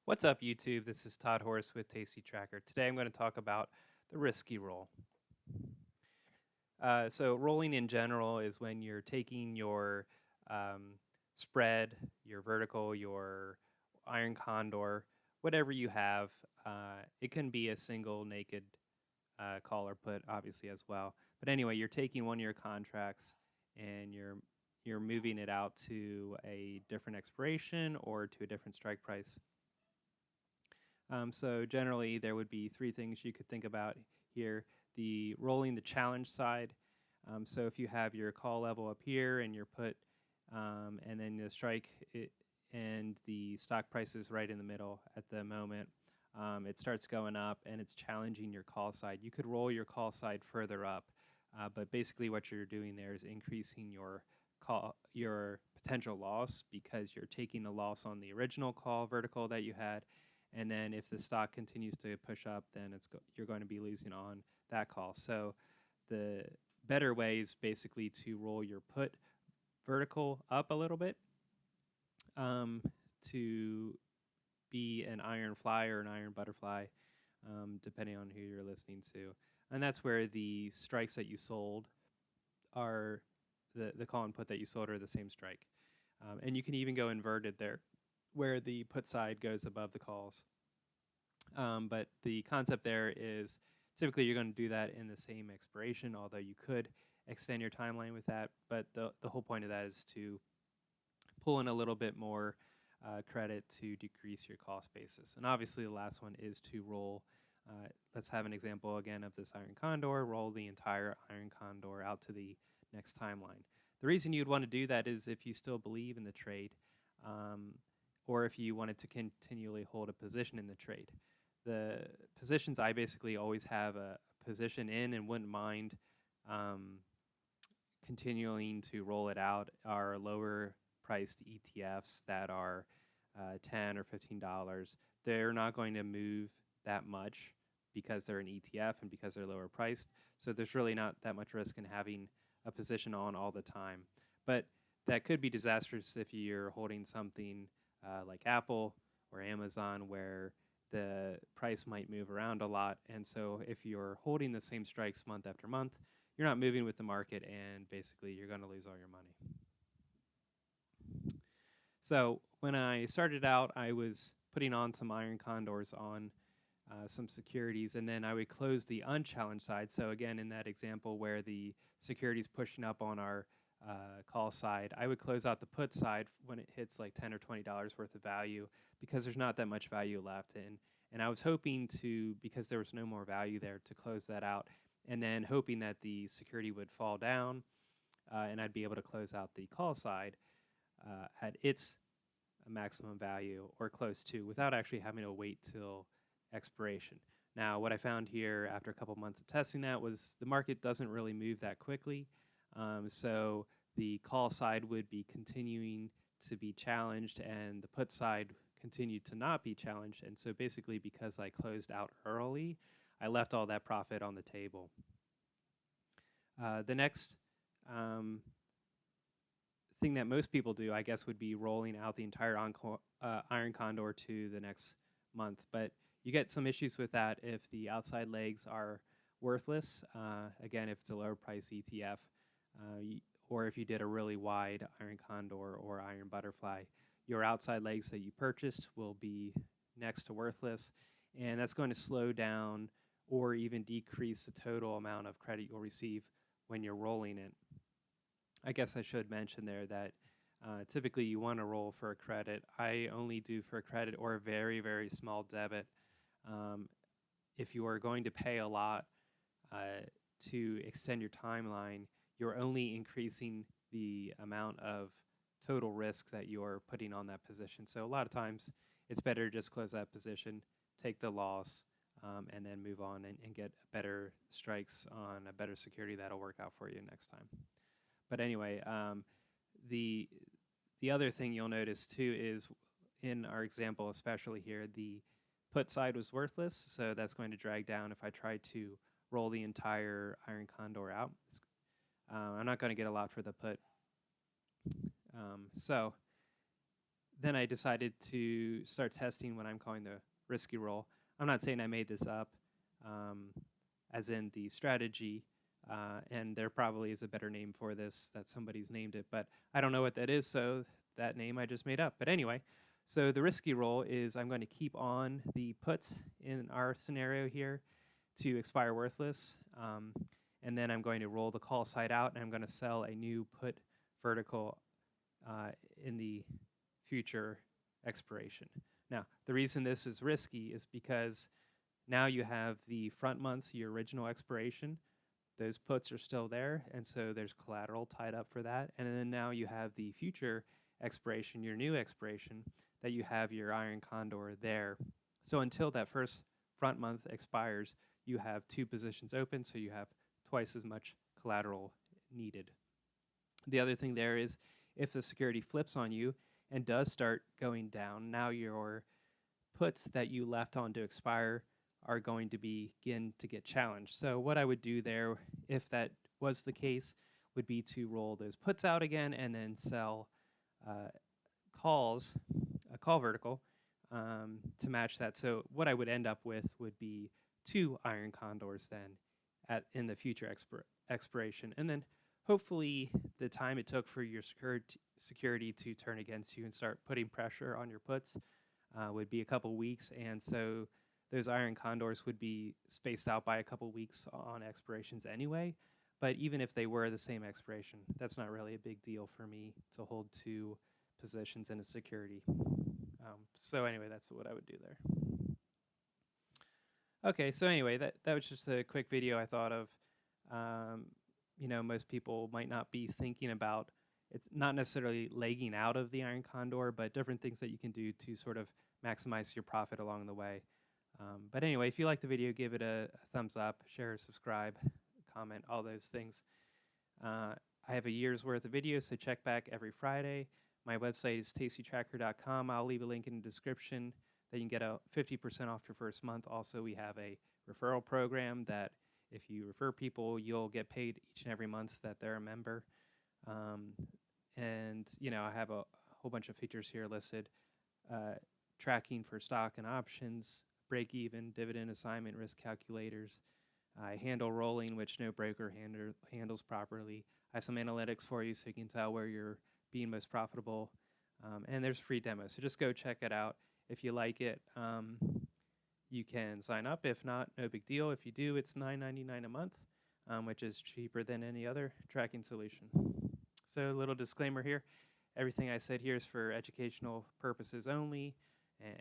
What's up, YouTube? This is Todd Horse with Tasty Tracker. Today I'm going to talk about the risky roll. So rolling in general is when you're taking your spread, your vertical, your iron condor, whatever you have. It can be a single naked call or put, obviously, as well. But anyway, you're taking one of your contracts and you're moving it out to a different expiration or to a different strike price. So generally, there would be three things you could think about here. The rolling the challenge side. So if you have your call level up here and your put, and then the strike and the stock price is right in the middle at the moment, it starts going up and it's challenging your call side. You could roll your call side further up, but basically what you're doing there is increasing your potential loss because you're taking the loss on the original call vertical that you had. And then if the stock continues to push up, then you're going to be losing on that call. So the better way is basically to roll your put vertical up a little bit to be an iron fly or an iron butterfly, depending on who you're listening to. And that's where the strikes that you sold are the call and put that you sold are the same strike. And you can even go inverted there, where the put side goes above the calls. But the concept there is typically you're going to do that in the same expiration, although you could extend your timeline with that. But the whole point of that is to pull in a little bit more credit to decrease your cost basis. And obviously the last one is to roll. Let's have an example again of this iron condor. Roll the entire iron condor out to the next timeline. The reason you'd want to do that is if you still believe in the trade, or if you wanted to continually hold a position in the trade. The positions I basically always have a position in and wouldn't mind continuing to roll it out are lower priced ETFs that are $10 or $15. They're not going to move that much because they're an ETF and because they're lower priced. So there's really not that much risk in having a position on all the time. But that could be disastrous if you're holding something like Apple or Amazon where the price might move around a lot. And so if you're holding the same strikes month after month, you're not moving with the market and basically you're going to lose all your money. So when I started out, I was putting on some iron condors on some securities, and then I would close the unchallenged side. So again, in that example where the security is pushing up on our call side, I would close out the put side when it hits like $10 or $20 worth of value because there's not that much value left. And I was hoping to, because there was no more value there, to close that out, and then hoping that the security would fall down and I'd be able to close out the call side at its maximum value or close to without actually having to wait till expiration. Now, what I found here after a couple months of testing that was the market doesn't really move that quickly. So the call side would be continuing to be challenged and the put side continued to not be challenged. And so basically because I closed out early, I left all that profit on the table. The next thing that most people do, I guess, would be rolling out the entire iron condor to the next month. But you get some issues with that if the outside legs are worthless. Again, if it's a lower price ETF, or if you did a really wide iron condor or iron butterfly, your outside legs that you purchased will be next to worthless, and that's going to slow down or even decrease the total amount of credit you'll receive when you're rolling it. I guess I should mention there that typically you want to roll for a credit. I only do for a credit or a very, very small debit. If you are going to pay a lot to extend your timeline, you're only increasing the amount of total risk that you're putting on that position. So a lot of times it's better to just close that position, take the loss, and then move on and get better strikes on a better security that'll work out for you next time. But anyway, the other thing you'll notice too is in our example, especially here, the put side was worthless, so that's going to drag down if I try to roll the entire iron condor out. I'm not going to get a lot for the put. So then I decided to start testing what I'm calling the risky roll. I'm not saying I made this up, as in the strategy, and there probably is a better name for this that somebody's named it, but I don't know what that is, so that name I just made up. But anyway, so the risky roll is I'm going to keep on the puts in our scenario here to expire worthless, and then I'm going to roll the call side out, and I'm going to sell a new put vertical in the future expiration. Now, the reason this is risky is because now you have the front month's your original expiration. Those puts are still there, and so there's collateral tied up for that. And then now you have the future expiration, your new expiration, that you have your iron condor there. So until that first front month expires, you have two positions open, so you have twice as much collateral needed. The other thing there is if the security flips on you and does start going down, now your puts that you left on to expire are going to begin to get challenged. So what I would do there, if that was the case, would be to roll those puts out again and then sell calls, a call vertical, to match that. So what I would end up with would be 2 iron condors then in the future expiration. And then hopefully the time it took for your security to turn against you and start putting pressure on your puts would be a couple weeks. And so those iron condors would be spaced out by a couple weeks on expirations anyway. But even if they were the same expiration, that's not really a big deal for me to hold 2 positions in a security. So anyway, that's what I would do there. Okay, so anyway, that was just a quick video I thought of. You know, most people might not be thinking about, it's not necessarily legging out of the iron condor, but different things that you can do to sort of maximize your profit along the way. But anyway, if you like the video, give it a thumbs up, share, subscribe, comment, all those things. I have a year's worth of videos, so check back every Friday. My website is tastytracker.com. I'll leave a link in the description that you can get a 50% off your first month. Also, we have a referral program that if you refer people, you'll get paid each and every month that they're a member. And, you know, I have a whole bunch of features here listed. Tracking for stock and options, break-even, dividend assignment, risk calculators. I handle rolling, which no broker handles properly. I have some analytics for you so you can tell where you're being most profitable. And there's free demos, so just go check it out. If you like it, you can sign up. If not, no big deal. If you do, it's $9.99 a month, which is cheaper than any other tracking solution. So a little disclaimer here. Everything I said here is for educational purposes only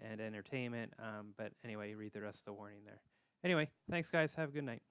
and entertainment. But anyway, read the rest of the warning there. Anyway, thanks, guys. Have a good night.